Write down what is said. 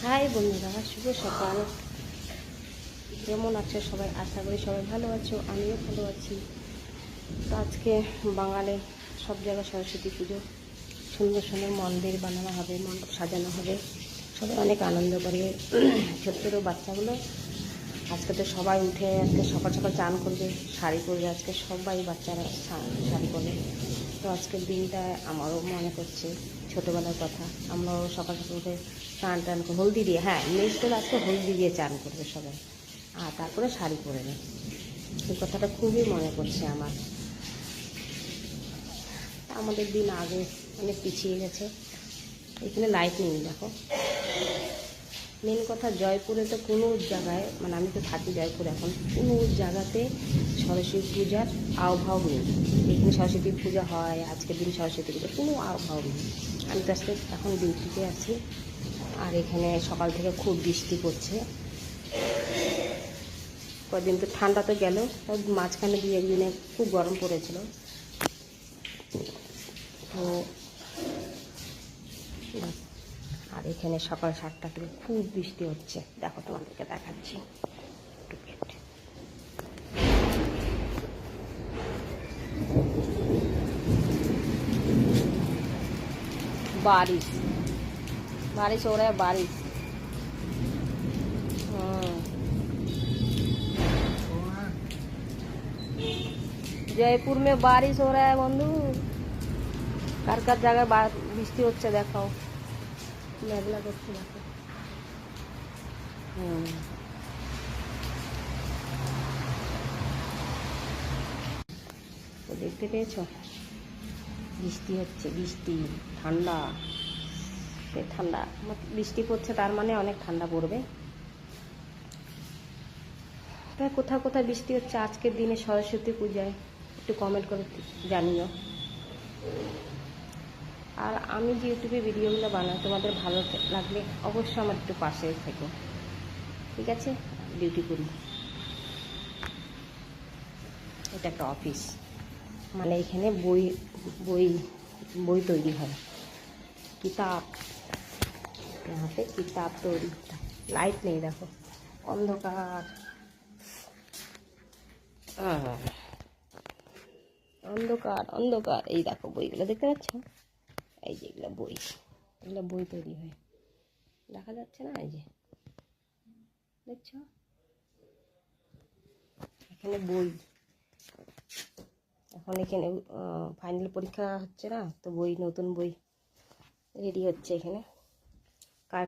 High বন্ধুরা, শুভ সকাল। কেমন আছো সবাই? আশা করি সবাই ভালো আছো, আমিও ভালো আছি। তো আজকে বাঙালি সব জায়গায় সরস্বতী পুজো, সুন্দর সুন্দর মন্দির বানানো হবে, মণ্ডপ সাজানো হবে, সবাই অনেক আনন্দ করে। ছোটো ছোটো বাচ্চাগুলো আজকে তো সবাই উঠে আজকে সকাল সকাল চান করবে, শাড়ি পরবে। আজকে সবাই বাচ্চারা শাড়ি পরবে। তো আজকের দিনটা আমারও মনে করছে ছোটোবেলার কথা। আমরাও সকাল সকাল উঠে চান টান করে হলদি দিয়ে, হ্যাঁ মেয়েদের আজকে হলদি দিয়ে চান করবে সবাই, আর তারপরে শাড়ি পরে নেয়। এই কথাটা খুবই মনে করছে আমার। আমাদের দিন আগে অনেক পিছিয়ে গেছে। এখানে লাইট নেই দেখো। মেন কথা, জয়পুরে তো কোনো জায়গায়, মানে আমি তো থাকি জয়পুরে, এখন কোনো জায়গাতে সরস্বতী পূজার আবহাওয়া নেই। এখানে সরস্বতী পূজা হয়, আজকের দিন সরস্বতী পূজা, কোনো আবহাওয়া নেই। আমি তো আজকে এখন ডিউটিতে আছি, আর এখানে সকাল থেকে খুব বৃষ্টি পড়ছে। কদিন তো ঠান্ডা তো গেল, মাঝখানে দিয়ে একদিনে খুব গরম পড়েছিল। তো আর এখানে সকাল 7টা থেকে খুব বৃষ্টি হচ্ছে, দেখো তোমাদেরকে দেখাচ্ছি। बारिश बारिश हो रहा है, बारिश। जयपुर में बारिश हो रहा है बंधु। কার কার জায়গায় বৃষ্টি হচ্ছে দেখাও। মেঘলা করছে দেখো। তো দেখতে পেয়েছো, বৃষ্টি হচ্ছে, বৃষ্টি ঠান্ডা, সে ঠান্ডা। বৃষ্টি পড়ছে তার মানে অনেক ঠান্ডা পড়বে। তাই কোথাও কোথাও বৃষ্টি হচ্ছে আজকের দিনে সরস্বতী পূজায়, একটু কমেন্ট করে জানিও। আর আমি যে ইউটিউবে ভিডিওগুলো বানাই, তোমাদের ভালো লাগলে অবশ্যই আমার একটু পাশে থেকো, ঠিক আছে? ডিউটি করি, এটা একটা অফিস, মানে এখানে বই বই বই তৈরি হয়, কিতাব, यहाँ पे किताब तैयारी होता है। लाइट नहीं देखो, अंधकार অন্ধকার অন্ধকার। এই দেখো বইগুলো দেখতে পাচ্ছ, এই যে এগুলো বই, এগুলো বই তৈরি হয়, দেখা যাচ্ছে না? এই যে দেখছো, এখানে বই। এখন এখানে ফাইনাল পরীক্ষা হচ্ছে না, তো বই, নতুন বই রেডি হচ্ছে এখানে।